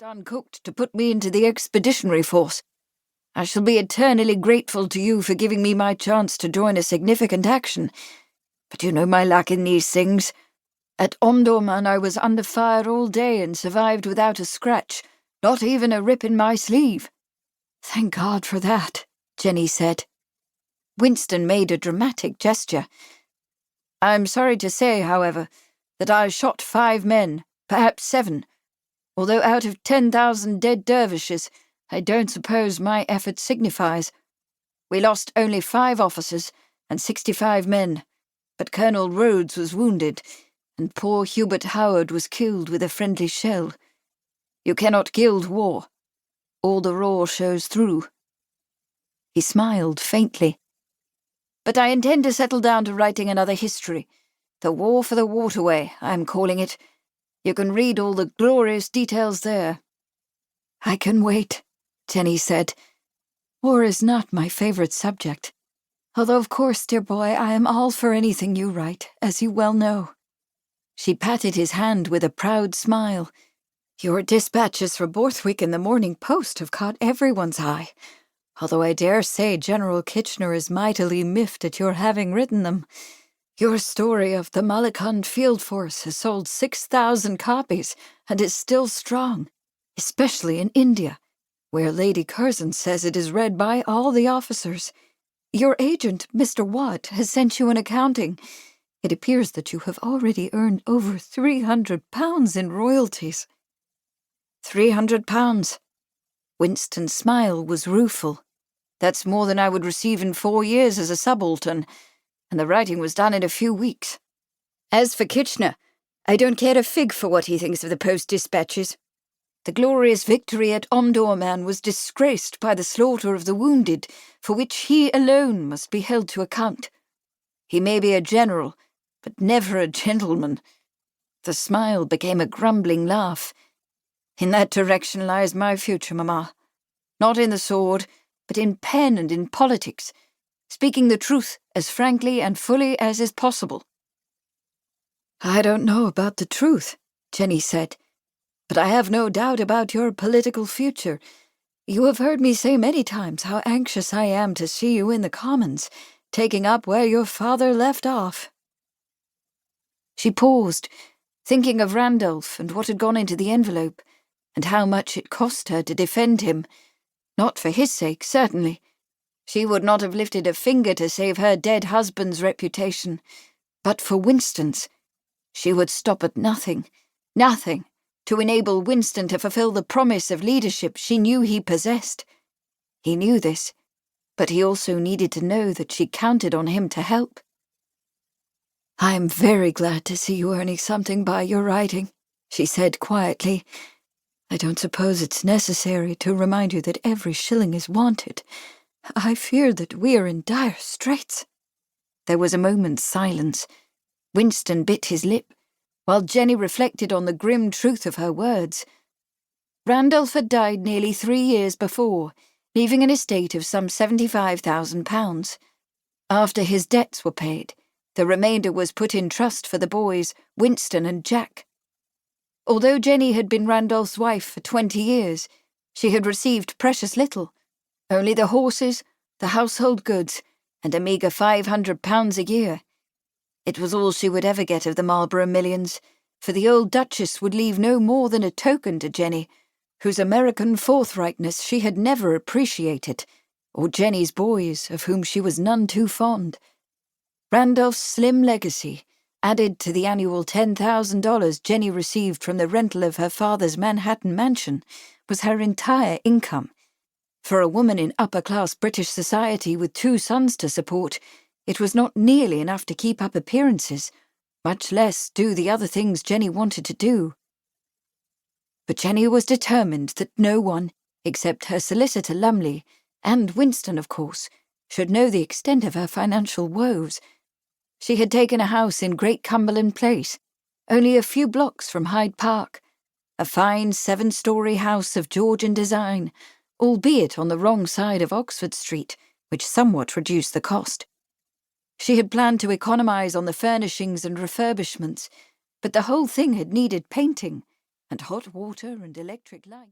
uncooked to put me into the expeditionary force. I shall be eternally grateful to you for giving me my chance to join a significant action. But you know my luck in these things. At Omdurman I was under fire all day and survived without a scratch, not even a rip in my sleeve." "Thank God for that," Jennie said. Winston made a dramatic gesture. "I'm sorry to say, however, that I shot 5 men, perhaps 7. Although out of 10,000 dead dervishes, I don't suppose my effort signifies. We lost only 5 officers and 65 men, but Colonel Rhodes was wounded, and poor Hubert Howard was killed with a friendly shell. You cannot gild war. All the raw shows through." He smiled faintly. "But I intend to settle down to writing another history. The War for the Waterway, I'm calling it. You can read all the glorious details there." "I can wait," Jennie said. "War is not my favorite subject. Although, of course, dear boy, I am all for anything you write, as you well know." She patted his hand with a proud smile. "Your dispatches for Borthwick in the Morning Post have caught everyone's eye, although I dare say General Kitchener is mightily miffed at your having written them. Your story of the Malakand Field Force has sold 6,000 copies and is still strong, especially in India, where Lady Curzon says it is read by all the officers. Your agent, Mr. Watt, has sent you an accounting. It appears that you have already earned over £300 in royalties." £300. Winston's smile was rueful. "That's more than I would receive in 4 years as a subaltern, and the writing was done in a few weeks. As for Kitchener, I don't care a fig for what he thinks of the Post-Dispatches. The glorious victory at Omdurman was disgraced by the slaughter of the wounded, for which he alone must be held to account. He may be a general, but never a gentleman." The smile became a grumbling laugh. "In that direction lies my future, Mamma. Not in the sword, but in pen and in politics, speaking the truth as frankly and fully as is possible." "I don't know about the truth," Jennie said, "but I have no doubt about your political future. You have heard me say many times how anxious I am to see you in the Commons, taking up where your father left off." She paused, thinking of Randolph and what had gone into the envelope, and how much it cost her to defend him. Not for his sake, certainly. She would not have lifted a finger to save her dead husband's reputation. But for Winston's, she would stop at nothing, to enable Winston to fulfill the promise of leadership she knew he possessed. He knew this, but he also needed to know that she counted on him to help. "I am very glad to see you earning something by your writing," she said quietly. "I don't suppose it's necessary to remind you that every shilling is wanted. I fear that we are in dire straits." There was a moment's silence. Winston bit his lip, while Jennie reflected on the grim truth of her words. Randolph had died nearly 3 years before, leaving an estate of some £75,000. After his debts were paid, the remainder was put in trust for the boys, Winston and Jack. Although Jennie had been Randolph's wife for 20 years, she had received precious little, only the horses, the household goods, and a meagre £500 a year. It was all she would ever get of the Marlborough millions, for the old Duchess would leave no more than a token to Jennie, whose American forthrightness she had never appreciated, or Jennie's boys, of whom she was none too fond. Randolph's slim legacy, added to the annual $10,000 Jennie received from the rental of her father's Manhattan mansion, was her entire income. For a woman in upper-class British society with 2 sons to support, it was not nearly enough to keep up appearances, much less do the other things Jennie wanted to do. But Jennie was determined that no one, except her solicitor Lumley, and Winston, of course, should know the extent of her financial woes. She had taken a house in Great Cumberland Place, only a few blocks from Hyde Park, a fine 7-story house of Georgian design, albeit on the wrong side of Oxford Street, which somewhat reduced the cost. She had planned to economise on the furnishings and refurbishments, but the whole thing had needed painting, and hot water and electric light.